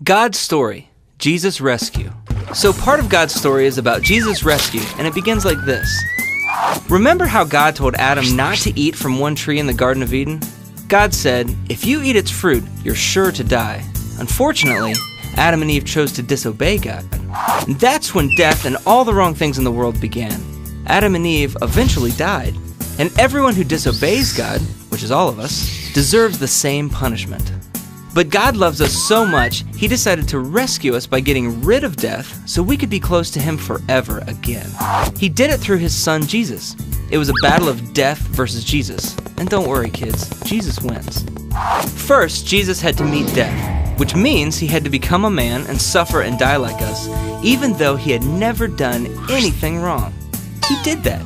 God's story, Jesus' rescue. So part of God's story is about Jesus' rescue, and it begins like this. Remember how God told Adam not to eat from one tree in the Garden of Eden? God said, if you eat its fruit, you're sure to die. Unfortunately, Adam and Eve chose to disobey God. And that's when death and all the wrong things in the world began. Adam and Eve eventually died. And everyone who disobeys God, which is all of us, deserves the same punishment. But God loves us so much, He decided to rescue us by getting rid of death so we could be close to Him forever again. He did it through His Son, Jesus. It was a battle of death versus Jesus. And don't worry, kids, Jesus wins. First, Jesus had to meet death, which means He had to become a man and suffer and die like us, even though He had never done anything wrong. He did that.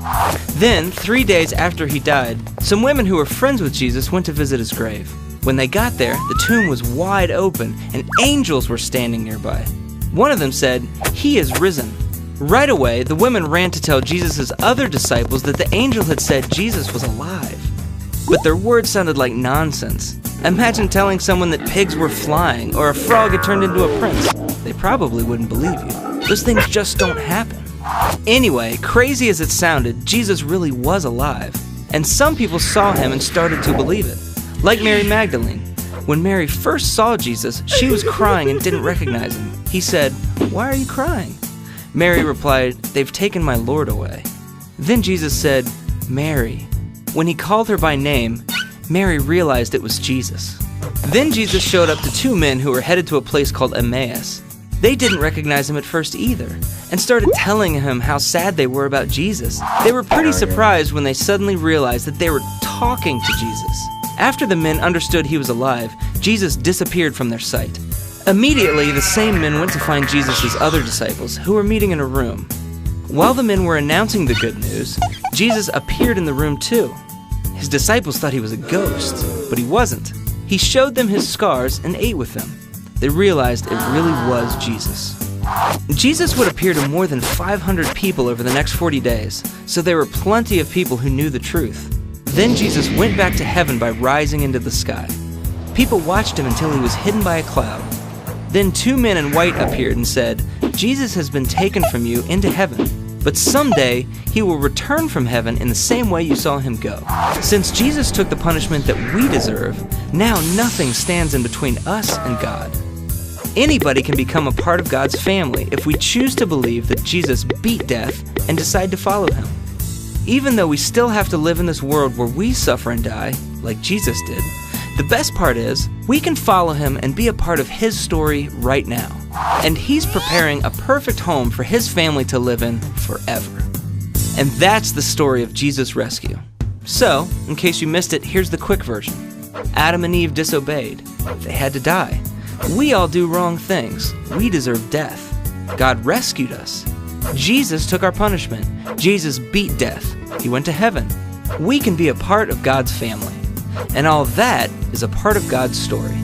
Then, 3 days after He died, some women who were friends with Jesus went to visit His grave. When they got there, the tomb was wide open and angels were standing nearby. One of them said, "He is risen." Right away, the women ran to tell Jesus' other disciples that the angel had said Jesus was alive. But their words sounded like nonsense. Imagine telling someone that pigs were flying or a frog had turned into a prince. They probably wouldn't believe you. Those things just don't happen. Anyway, crazy as it sounded, Jesus really was alive. And some people saw Him and started to believe it. Like Mary Magdalene. When Mary first saw Jesus, she was crying and didn't recognize Him. He said, "Why are you crying?" Mary replied, "They've taken my Lord away." Then Jesus said, "Mary." When He called her by name, Mary realized it was Jesus. Then Jesus showed up to two men who were headed to a place called Emmaus. They didn't recognize Him at first either, and started telling Him how sad they were about Jesus. They were pretty surprised when they suddenly realized that they were talking to Jesus. After the men understood He was alive, Jesus disappeared from their sight. Immediately, the same men went to find Jesus' other disciples, who were meeting in a room. While the men were announcing the good news, Jesus appeared in the room too. His disciples thought He was a ghost, but He wasn't. He showed them His scars and ate with them. They realized it really was Jesus. Jesus would appear to more than 500 people over the next 40 days, so there were plenty of people who knew the truth. Then Jesus went back to heaven by rising into the sky. People watched Him until He was hidden by a cloud. Then two men in white appeared and said, "Jesus has been taken from you into heaven, but someday He will return from heaven in the same way you saw Him go." Since Jesus took the punishment that we deserve, now nothing stands in between us and God. Anybody can become a part of God's family if we choose to believe that Jesus beat death and decide to follow Him. Even though we still have to live in this world where we suffer and die, like Jesus did, the best part is we can follow Him and be a part of His story right now. And He's preparing a perfect home for His family to live in forever. And that's the story of Jesus' rescue. So, in case you missed it, here's the quick version. Adam and Eve disobeyed. They had to die. We all do wrong things. We deserve death. God rescued us. Jesus took our punishment. Jesus beat death. He went to heaven. We can be a part of God's family. And all that is a part of God's story.